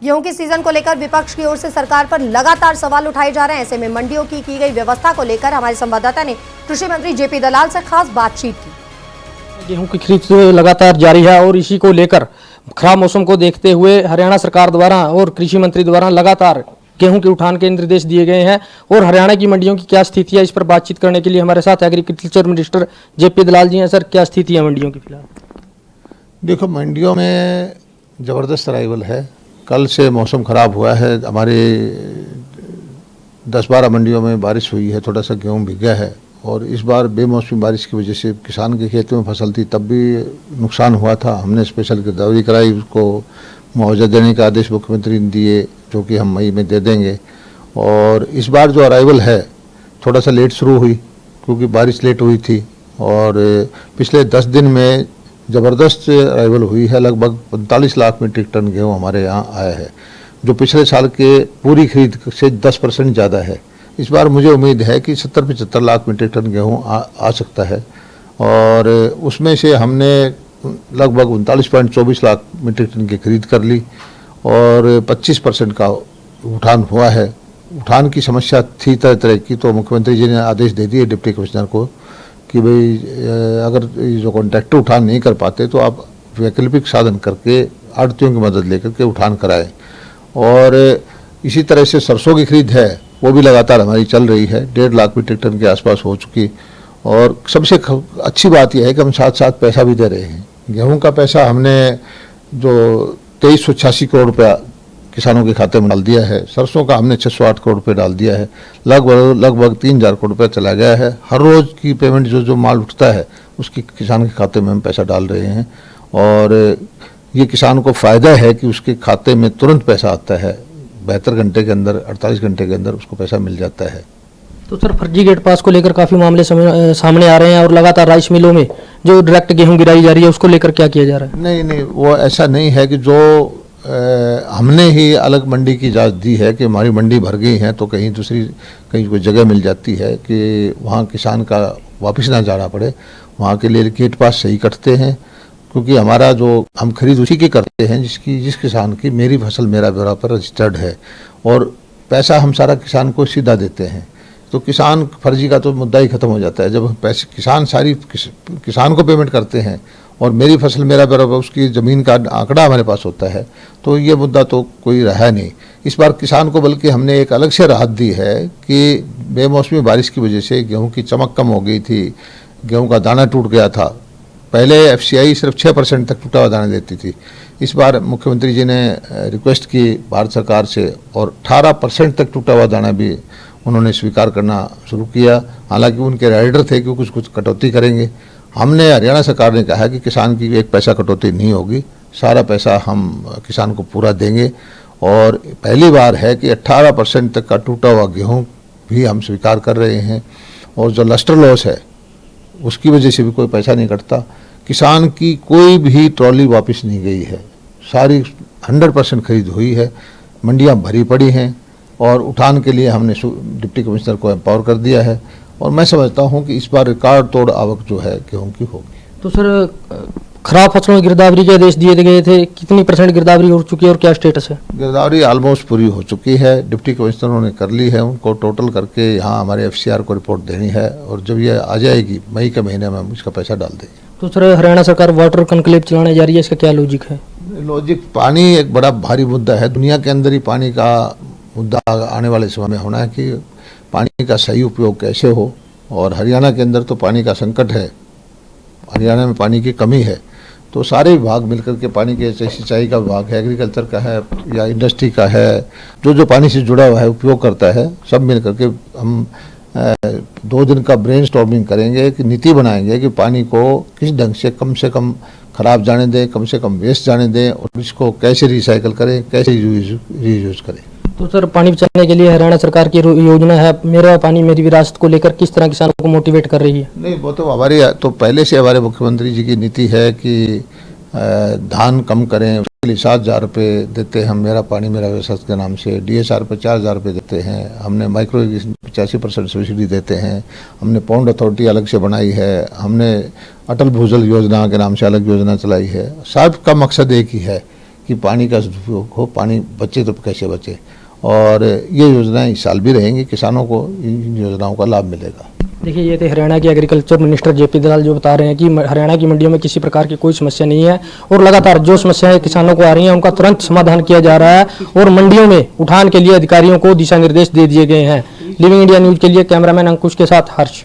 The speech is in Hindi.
गेहूं के सीजन को लेकर विपक्ष की ओर से सरकार पर लगातार सवाल उठाए जा रहे हैं। ऐसे में मंडियों की गई व्यवस्था को लेकर हमारे संवाददाता ने कृषि मंत्री जेपी दलाल से खास बातचीत की। गेहूं की खरीद लगातार जारी है और इसी को लेकर खराब मौसम को देखते हुए हरियाणा सरकार द्वारा और कृषि मंत्री द्वारा लगातार गेहूं के उठान के निर्देश दिए गए हैं। और हरियाणा की मंडियों की क्या स्थिति है, इस पर बातचीत करने के लिए हमारे साथ एग्रीकल्चर मिनिस्टर जेपी दलाल जी हैं। सर, क्या स्थिति है मंडियों की फिलहाल? देखो, मंडियों में ज़बरदस्त अराइवल है। कल से मौसम ख़राब हुआ है। हमारे 10-12 मंडियों में बारिश हुई है, थोड़ा सा गेहूं भीगा है। और इस बार बेमौसमी बारिश की वजह से किसान के खेतों में फसल थी तब भी नुकसान हुआ था। हमने स्पेशल गिरदावरी कराई, उसको मुआवजा देने का आदेश मुख्यमंत्री ने दिए, जो कि हम मई में दे देंगे। और इस बार जो अराइवल है थोड़ा सा लेट शुरू हुई क्योंकि बारिश लेट हुई थी। और पिछले 10 दिन में ज़बरदस्त अराइवल हुई है। लगभग 45 लाख मीट्रिक टन गेहूँ हमारे यहाँ आया है, जो पिछले साल के पूरी खरीद से 10% ज़्यादा है। इस बार मुझे उम्मीद है कि 70-75 लाख मीट्रिक टन गेहूँ आ सकता है। और उसमें से हमने लगभग 39.24 लाख मीट्रिक टन की खरीद कर ली और 25% का उठान हुआ है। उठान की समस्या थी तरह तरह की, तो मुख्यमंत्री जी ने आदेश दे दिए डिप्टी कमिश्नर को कि भाई अगर जो कॉन्ट्रैक्टर उठान नहीं कर पाते तो आप वैकल्पिक साधन करके आड़तियों की मदद लेकर के उठान कराएं। और इसी तरह से सरसों की खरीद है, वो भी लगातार हमारी चल रही है, 1.5 लाख मीट्रिक टन के आसपास हो चुकी। और सबसे अच्छी बात यह है कि हम साथ साथ पैसा भी दे रहे हैं। गेहूं का पैसा हमने जो 2386 करोड़ रुपया किसानों के खाते में डाल दिया है। सरसों का हमने 608 करोड़ रुपये डाल दिया है। लगभग 3000 करोड़ रुपया चला गया है। हर रोज़ की पेमेंट जो माल उठता है उसकी किसान के खाते में हम पैसा डाल रहे हैं। और ये किसान को फ़ायदा है कि उसके खाते में तुरंत पैसा आता है। 72 घंटे के अंदर, 48 घंटे के अंदर उसको पैसा मिल जाता है। तो सर, फर्जी गेट पास को लेकर काफ़ी मामले सामने आ रहे हैं और लगातार राइस मिलों में जो डायरेक्ट गेहूं गिराई जा रही है उसको लेकर क्या किया जा रहा है? नहीं, वो ऐसा नहीं है कि जो हमने ही अलग मंडी की इजाज़त दी है कि हमारी मंडी भर गई है तो कहीं कोई जगह मिल जाती है कि वहाँ किसान का वापस ना जाना पड़े। वहाँ के लिए गेट पास सही कटते हैं, क्योंकि हमारा जो हम खरीद उसी की करते हैं जिस किसान की मेरी फसल मेरा ब्यौरा पर रजिस्टर्ड है। और पैसा हम सारा किसान को सीधा देते हैं, तो किसान फर्जी का तो मुद्दा ही खत्म हो जाता है। जब पैसे किसान को पेमेंट करते हैं और मेरी फसल मेरा बराबर उसकी ज़मीन का आंकड़ा हमारे पास होता है, तो ये मुद्दा तो कोई रहा नहीं। इस बार किसान को बल्कि हमने एक अलग से राहत दी है कि बेमौसमी बारिश की वजह से गेहूं की चमक कम हो गई थी, गेहूं का दाना टूट गया था। पहले FCI सिर्फ 6% तक टूटा हुआ दाना देती थी। इस बार मुख्यमंत्री जी ने रिक्वेस्ट की भारत सरकार से और 18% तक टूटा हुआ दाना भी उन्होंने स्वीकार करना शुरू किया। हालांकि उनके राइडर थे कि कुछ कटौती करेंगे। हमने हरियाणा सरकार ने कहा कि किसान की 1 पैसा कटौती नहीं होगी, सारा पैसा हम किसान को पूरा देंगे। और पहली बार है कि 18% तक का टूटा हुआ गेहूं भी हम स्वीकार कर रहे हैं। और जो लस्टर लॉस है उसकी वजह से भी कोई पैसा नहीं कटता। किसान की कोई भी ट्रॉली वापस नहीं गई है, सारी 100% खरीद हुई है। मंडियां भरी पड़ी हैं और उठान के लिए हमने डिप्टी कमिश्नर को एम्पावर कर दिया है। और मैं समझता हूं कि इस बार रिकॉर्ड तोड़ आवक जो है गेहूं की होगी। तो सर, खराब फसलों की गिरदावरी के आदेश दिए गए थे, कितनी % गिरदावरी हो चुकी है और क्या स्टेटस है? गिरदावरी ऑलमोस्ट पूरी हो चुकी है, डिप्टी कमिश्नरों ने कर ली है। उनको टोटल करके यहाँ हमारे FCR को रिपोर्ट देनी है और जब ये आ जाएगी मई के महीने में हम इसका पैसा डाल देंगे। तो सर, हरियाणा सरकार वाटर कॉन्क्लेव चलाने जा रही है, इसका क्या लॉजिक है? लॉजिक, पानी एक बड़ा भारी मुद्दा है। दुनिया के अंदर ही पानी का मुद्दा आने वाले समय में होना है कि पानी का सही उपयोग कैसे हो। और हरियाणा के अंदर तो पानी का संकट है, हरियाणा में पानी की कमी है। तो सारे विभाग मिलकर के, पानी के सिंचाई का विभाग है, एग्रीकल्चर का है या इंडस्ट्री का है, जो पानी से जुड़ा हुआ है उपयोग करता है, सब मिल करके हम 2 दिन का ब्रेनस्टॉर्मिंग करेंगे कि नीति बनाएंगे कि पानी को किस ढंग से कम खराब जाने दें, कम से कम वेस्ट जाने दें और इसको कैसे रिसाइकल करें, कैसे रीयूज करें। तो सर, पानी बचाने के लिए हरियाणा सरकार की योजना है मेरा पानी मेरी विरासत को लेकर किस तरह किसानों को मोटिवेट कर रही है? नहीं, वो तो हमारी तो पहले से हमारे मुख्यमंत्री जी की नीति है कि धान कम करें, उसके लिए 7000 रुपये देते हैं हम मेरा पानी मेरा विरासत के नाम से। DSR पर 4000 रुपये देते हैं। हमने माइक्रो इरिगेशन 85% सब्सिडी देते हैं। हमने पॉन्ड अथॉरिटी अलग से बनाई है। हमने अटल भूजल योजना के नाम से अलग योजना चलाई है। सबका मकसद एक ही है कि पानी का दुरुपयोग हो, पानी बचे तो कैसे बचे। और ये योजनाएं इस साल भी रहेंगी, किसानों को इन योजनाओं का लाभ मिलेगा। देखिए, ये थे हरियाणा के एग्रीकल्चर मिनिस्टर जेपी दलाल जो बता रहे हैं कि हरियाणा की मंडियों में किसी प्रकार की कोई समस्या नहीं है और लगातार जो समस्याएं किसानों को आ रही हैं उनका तुरंत समाधान किया जा रहा है और मंडियों में उठान के लिए अधिकारियों को दिशा निर्देश दे दिए गए हैं। लिविंग इंडिया न्यूज के लिए कैमरामैन अंकुश के साथ हर्ष।